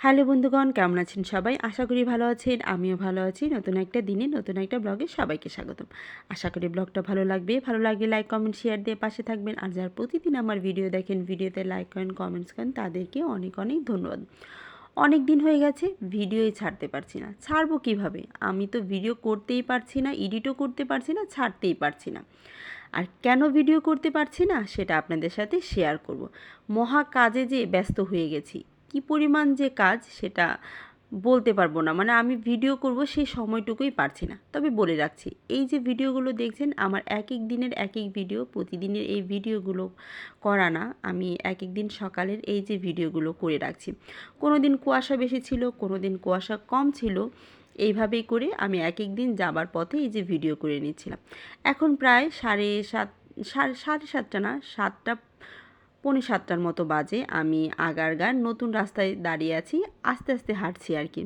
Hello বন্ধুগণ, কেমন আছেন সবাই? আশা করি ভালো আছেন, আমিও ভালো আছি। নতুন একটা দিনে নতুন একটা ব্লগে সবাইকে স্বাগতম। আশা করি ব্লগটা ভালো লাগবে। ভালো লাগলে লাইক, কমেন্ট, শেয়ার দিয়ে পাশে থাকবেন। আর যারা প্রতিদিন আমার ভিডিও দেখেন, ভিডিওতে লাইক করেন, কমেন্টস করেন, তাদেরকে অনেক অনেক ধন্যবাদ। অনেক দিন হয়ে গেছে ভিডিওই ছাড়তে পারছি না। ছাড়বো কিভাবে? আমি তো ভিডিও করতেই পারছি না, এডিটও করতে পারছি না, ছাড়তেই পারছি না। আর কেন ভিডিও করতে পারছি না সেটা আপনাদের সাথে শেয়ার করব। মহা কাজে যে ব্যস্ত হয়ে গেছি, কি পরিমাণ যে কাজ সেটা বলতে পারবো না। মানে আমি ভিডিও করব সেই সময়টুকুই পারছি না। তবে বলে রাখছি, এই যে ভিডিওগুলো দেখছেন আমার এক এক দিনের এক এক ভিডিও, প্রতিদিনের এই ভিডিওগুলো করা না। আমি এক এক দিন সকালের এই যে ভিডিওগুলো করে রাখছি। কোনো দিন কুয়াশা বেশি ছিল, কোনো দিন কুয়াশা কম ছিল। এইভাবেই করে আমি এক এক দিন যাবার পথে এই যে ভিডিও করে নিচ্ছিলাম। এখন প্রায় সাড়ে সাতটা না, 7টা পৌনে 7টার মতো বাজে। আমি আগারগাঁর নতুন রাস্তায় দাঁড়িয়ে আছি, আস্তে আস্তে হাঁটছি আর কি।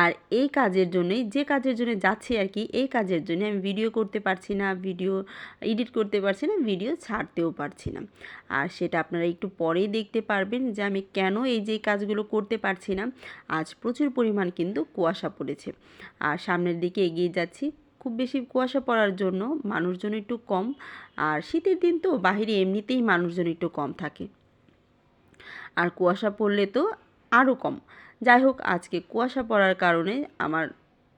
আর এই কাজের জন্যই, যে কাজের জন্য যাচ্ছি আর কি, এই কাজের জন্য আমি ভিডিও করতে পারছি না, ভিডিও এডিট করতে পারছি না, ভিডিও ছাড়তেও পারছি না। আর সেটা আপনারা একটু পরেই দেখতে পারবেন যে আমি কেন এই যে কাজগুলো করতে পারছি না। আজ প্রচুর পরিমাণ কিন্তু কুয়াশা পড়েছে আর সামনের দিকে এগিয়ে যাচ্ছি। খুব বেশি কুয়াশা পড়ার জন্য মানুষজন একটু কম। আর শীতের দিন তো বাহিরে এমনিতেই মানুষজন একটু কম থাকে, আর কুয়াশা পড়লে তো আরও কম। যাই হোক, আজকে কুয়াশা পড়ার কারণে আমার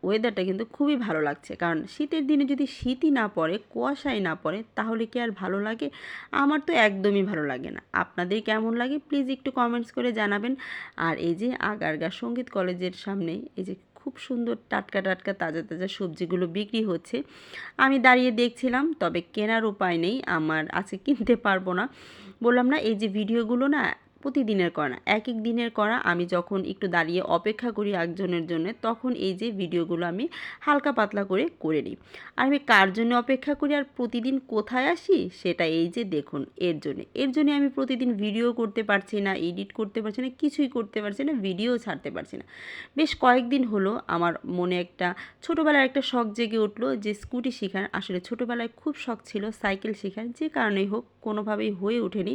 ওয়েদারটা কিন্তু খুবই ভালো লাগছে। কারণ শীতের দিনে যদি শীতই না পড়ে, কুয়াশাই না পড়ে, তাহলে কি আর ভালো লাগে? আমার তো একদমই ভালো লাগে না। আপনাদের কেমন লাগে প্লিজ একটু কমেন্টস করে জানাবেন। আর এই যে আগারগাঁ সঙ্গীত কলেজের সামনে এই যে খুব সুন্দর টাটকা টাটকা তাজা তাজা সবজিগুলো বিক্রি হচ্ছে, আমি দাঁড়িয়ে দেখছিলাম। তবে কেনার উপায় নেই, আমার আজকে কিনতে পারবো না। বললাম না, এই যে ভিডিওগুলো না প্রতিদিনের করা না, এক এক দিনের করা। আমি যখন একটু দাঁড়িয়ে অপেক্ষা করি একজনের জন্য, তখন এই যে ভিডিওগুলো আমি হালকা পাতলা করে করে নিই। আর আমি কার জন্য অপেক্ষা করি আর প্রতিদিন কোথায় আসি সেটা এই যে দেখুন, এর জন্য আমি প্রতিদিন ভিডিও করতে পারছি না, এডিট করতে পারছি না, কিছুই করতে পারছি না, ভিডিও ছাড়তে পারছি না। বেশ কয়েকদিন হলো আমার মনে একটা ছোটোবেলার একটা শখ জেগে উঠলো যে স্কুটি শেখার। আসলে ছোটোবেলায় খুব শখ ছিল সাইকেল শেখার, যে কারণেই হোক কোনোভাবেই হয়ে ওঠেনি,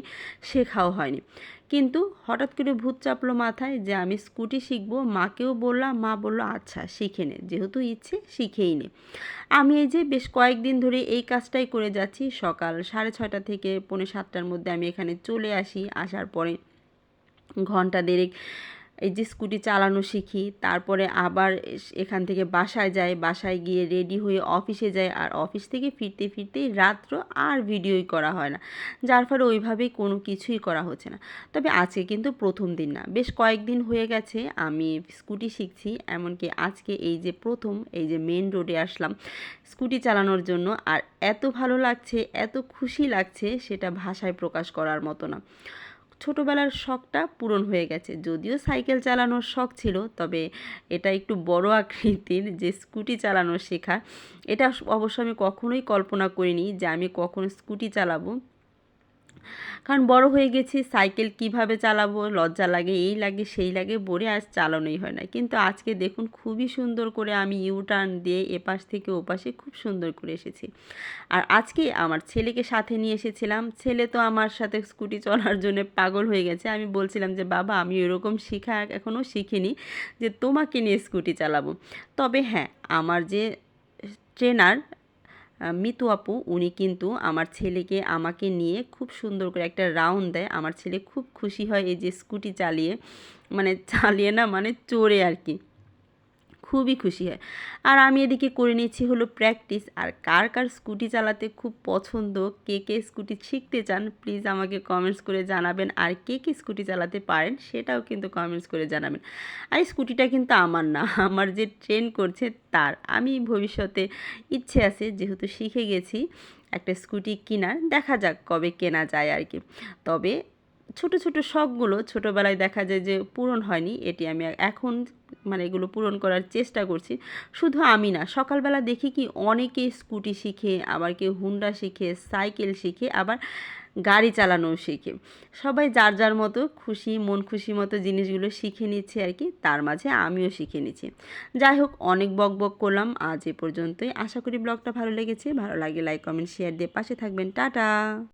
শেখাও হয়নি। কিন্তু হঠাৎ করে ভূত চাপলো মাথায় যে আমি স্কুটি শিখবো। মাকেও বললাম, মা বলল আচ্ছা শিখে নে, যেহেতু ইচ্ছে শিখেই নে। আমি এই যে বেশ কয়েকদিন ধরে এই কাজটাই করে যাচ্ছি। সকাল 6:30 থেকে পৌনে 7টার মধ্যে আমি এখানে চলে আসি। আসার পরে ঘন্টা দেড়েক এই যে স্কুটি চালানো শিখি, তারপরে আবার এখান থেকে বাসায় যাই, বাসায় গিয়ে রেডি হয়ে অফিসে যাই। আর অফিস থেকে ফিরতে ফিরতেই রাত্র, আর ভিডিওই করা হয় না, যার ফলে ওইভাবেই কোনো কিছুই করা হচ্ছে না। তবে আজকে কিন্তু প্রথম দিন না, বেশ কয়েকদিন হয়ে গেছে আমি স্কুটি শিখছি। এমনকি আজকে এই যে প্রথম এই যে মেন রোডে আসলাম স্কুটি চালানোর জন্য। আর এত ভালো লাগছে, এত খুশি লাগছে, সেটা ভাষায় প্রকাশ করার মতো না। ছোটোবেলার শখটা পূরণ হয়ে গেছে। যদিও সাইকেল চালানোর শখ ছিল, তবে এটা একটু বড় আকৃতির যে স্কুটি চালানো শেখা, এটা অবশ্য আমি কখনোই কল্পনা করিনি যে আমি কখনো স্কুটি চালাবো। কারণ বড় হয়ে গেছি, সাইকেল কিভাবে চালাবো লজ্জা লাগে, এই লাগে সেই লাগে, বলে আজ চালানোই হয় না। কিন্তু আজকে দেখুন খুবই সুন্দর করে আমি ইউটার্ন দিয়ে এপাশ থেকে ওপাশে খুব সুন্দর করে এসেছি। আর আজকে আমার ছেলেকে সাথে নিয়ে এসেছিলাম। ছেলে তো আমার সাথে স্কুটি চলার জন্য পাগল হয়ে গেছে। আমি বলছিলাম যে বাবা, আমি এরকম শেখা এখনও শিখিনি যে তোমাকে নিয়ে স্কুটি চালাবো। তবে হ্যাঁ, আমার যে ট্রেনার মিতু আপু, উনি কিন্তু আমার ছেলেকে আমাকে নিয়ে খুব সুন্দর করে একটা রাউন্ড দেয়। আমার ছেলে খুব খুশি হয় এই যে স্কুটি চালিয়ে, মানে চালিয়ে না, মানে চড়ে আর কি, খুবই খুশি হয়। আর আমি এদিকে করে নিচ্ছি হলো প্র্যাকটিস। আর কার কার স্কুটি চালাতে খুব পছন্দ, কে কে স্কুটি শিখতে চান, প্লিজ আমাকে কমেন্টস করে জানাবেন। আর কে কে স্কুটি চালাতে পারেন সেটাও কিন্তু কমেন্টস করে জানাবেন। আর এই স্কুটিটা কিন্তু আমার না, আমার যে ট্রেন করছে তার। আমি ভবিষ্যতে ইচ্ছে আছে, যেহেতু শিখে গেছি, একটা স্কুটি কেনার। দেখা যাক কবে কেনা যায় আর কি। তবে ছোট ছোট শখগুলো ছোটোবেলায় দেখা যায় যে পূরণ হয়নি, এটি আমি এখন মানে এগুলো পূরণ করার চেষ্টা করছি। শুধু আমি না, সকালবেলা দেখি কি অনেকে স্কুটি শিখে, আবার কেউ হুন্ডা শিখে, সাইকেল শিখে, আবার গাড়ি চালানোও শিখে। সবাই যার যার মতো খুশি, মন খুশি মতো জিনিসগুলো শিখে নিচ্ছে আর কি। তার মাঝে আমিও শিখে নিচ্ছি। যাই হোক, অনেক বক বক করলাম, আজ এ পর্যন্তই। আশা করি ব্লগটা ভালো লেগেছে। ভালো লাগে লাইক, কমেন্ট, শেয়ার দিয়ে পাশে থাকবেন। টাটা।